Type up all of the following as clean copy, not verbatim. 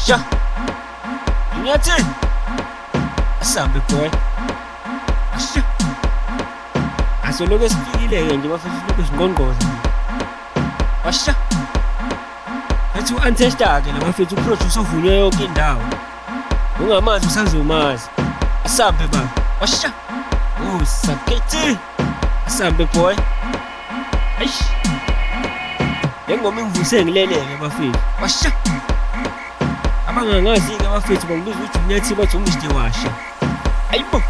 washa ngiyathi asambe boy washa asoloko esifikile-ke nje bafethu lokhu singqongqoza washa ethi u-antesta-ke labafethu uproduce ovunywe yonke indawo ungamazi usazomazi asambe baba washa sakethi asambe boy eish ngengoma ingivuse ngileleke bafethu washa abangangazi-ke bafethu bangibiza ukuthi umnyathi bathi uMr Washa ayibo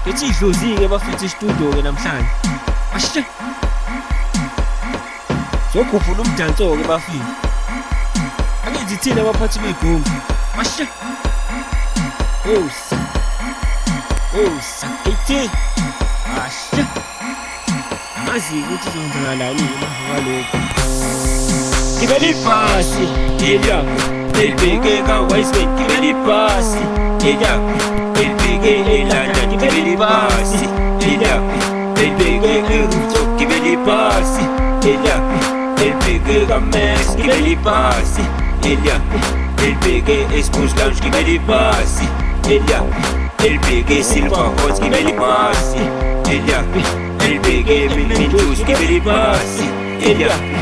ngithi idlozi-ke bafethu isitudio-ke namhlanje washa zokhuphula umdanso-ke bafethu angenzi thina abaphathi begungu washa sakethi washa amazi-ke ukuthi izokwenzakalani-ke emva kwalokho gibela ibhasi eliyaphi elibheke ka-Wiseman gibela ibhasi eliyaphi elibheke eLondon gibela ibhasi eliyaphi elibheke e-Rooftop gibela ibhasi eliyaphi elibheke ka-Max gibela ibhasi eliyaphi elibheke e-Sports Lounge gibela ibhasi eliyaphi elibheke e-Silver Horse gibela ibhasi eliyaphi elibheke e-Mentos gibela ibhasi eliyaphi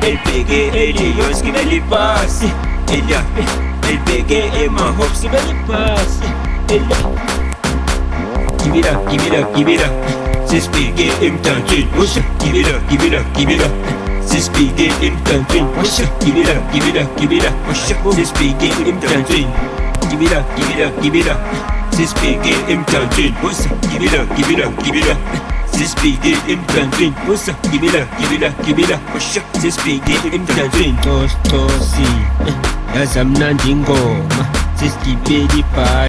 elibheke e-Leons gibela ibhasi eliyaphi elibheke ema-Hops gibela ibhasi eliyaphi give it up sesibheke emdansweni washa give it up sesibheke emdansweni washa give it up washa sesibheke emdansweni give it up sesibheke emdansweni washa give it up sesibheke emdansweni washa give it up washa sesibheke emdansweni cosi yazamnandi ingoma sesigibela ibhasi